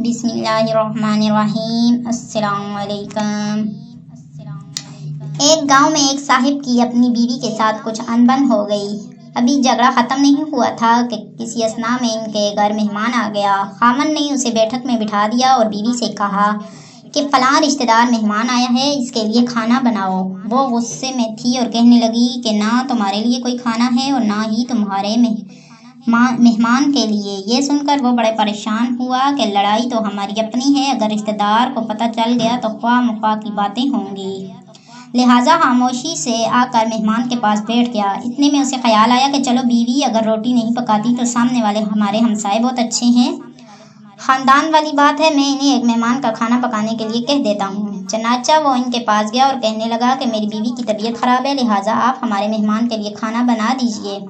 बिस्मिल्लाहिर्रहमानिर्रहीम। अस्सलाम वालेकुम। एक गांव में एक साहिब की अपनी बीवी के साथ कुछ अनबन हो गई। अभी झगड़ा ख़त्म नहीं हुआ था कि किसी असना में इनके घर मेहमान आ गया। खामन ने उसे बैठक में बिठा दिया और बीवी से कहा कि फ़लाँ रिश्तेदार मेहमान आया है, इसके लिए खाना बनाओ। वो गुस्से में थी और कहने लगी कि ना तुम्हारे लिए कोई खाना है और ना ही तुम्हारे मेहमान के लिए। ये सुनकर वो बड़े परेशान हुआ कि लड़ाई तो हमारी अपनी है, अगर रिश्तेदार को पता चल गया तो ख्वाह मुख्वाह की बातें होंगी। लिहाजा खामोशी से आकर मेहमान के पास बैठ गया। इतने में उसे ख्याल आया कि चलो बीवी अगर रोटी नहीं पकाती तो सामने वाले हमारे हमसाए बहुत अच्छे हैं, ख़ानदान वाली बात है, मैं इन्हें एक मेहमान का खाना पकाने के लिए कह देता हूँ। चनाचा वो इनके पास गया और कहने लगा कि मेरी बीवी की तबीयत ख़राब है, लिहाजा आप हमारे मेहमान के लिए खाना बना दीजिए।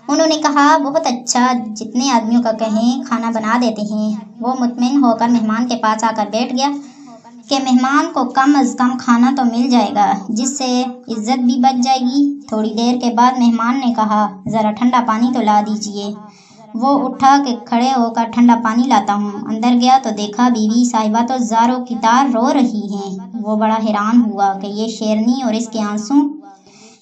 उन्होंने कहा बहुत अच्छा, जितने आदमियों का कहें खाना बना देते हैं। वो मुतमईन होकर मेहमान के पास आकर बैठ गया कि मेहमान को कम अज़ कम खाना तो मिल जाएगा, जिससे इज्जत भी बच जाएगी। थोड़ी देर के बाद मेहमान ने कहा ज़रा ठंडा पानी तो ला दीजिए। वो उठा कि खड़े होकर ठंडा पानी लाता हूँ। अंदर गया तो देखा बीवी साहिबा तो ज़ारों की तार रो रही हैं। वो बड़ा हैरान हुआ कि ये शेरनी और इसके आंसू।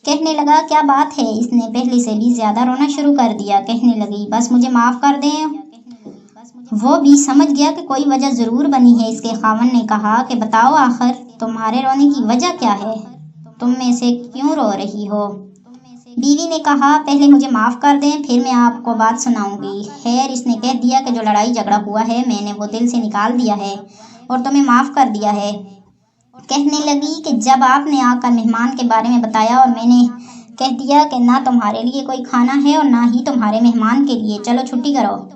कहने लगा क्या बात है, इसने पहले से भी ज़्यादा रोना शुरू कर दिया। कहने लगी बस मुझे माफ़ कर दें। वो भी समझ गया कि कोई वजह ज़रूर बनी है। इसके खावन ने कहा कि बताओ आखिर तुम्हारे रोने की वजह क्या है, तुम में से क्यों रो रही हो। बीवी ने कहा पहले मुझे माफ़ कर दें, फिर मैं आपको बात सुनाऊंगी। खैर, इसने कह दिया कि जो लड़ाई झगड़ा हुआ है मैंने वो दिल से निकाल दिया है और तुम्हें माफ़ कर दिया है। कहने लगी कि जब आपने आकर मेहमान के बारे में बताया और मैंने कह दिया कि ना तुम्हारे लिए कोई खाना है और ना ही तुम्हारे मेहमान के लिए, चलो छुट्टी करो,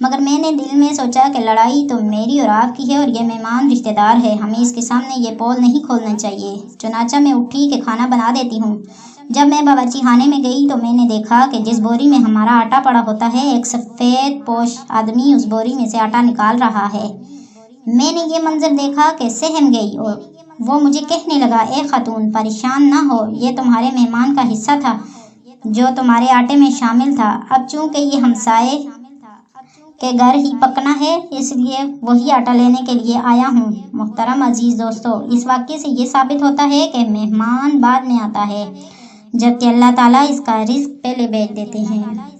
मगर मैंने दिल में सोचा कि लड़ाई तो मेरी और आपकी है और ये मेहमान रिश्तेदार है, हमें इसके सामने ये पोल नहीं खोलना चाहिए। चुनाचा मैं उठी कि खाना बना देती हूँ। जब मैं बावर्ची खाने में गई तो मैंने देखा कि जिस बोरी में हमारा आटा पड़ा होता है, एक सफ़ेद पोश आदमी उस बोरी में से आटा निकाल रहा है। मैंने ये मंजर देखा कि सहम गई और वो मुझे कहने लगा ए खातून, परेशान ना हो, ये तुम्हारे मेहमान का हिस्सा था जो तुम्हारे आटे में शामिल था। अब चूँकि ये हमसाए के घर ही पकना है, इसलिए वही आटा लेने के लिए आया हूँ। मुहतरम अजीज़ दोस्तों, इस वाक़ये से ये साबित होता है कि मेहमान बाद में आता है, जबकि अल्लाह ताला इसका रिज़्क़ पहले भेज देते हैं।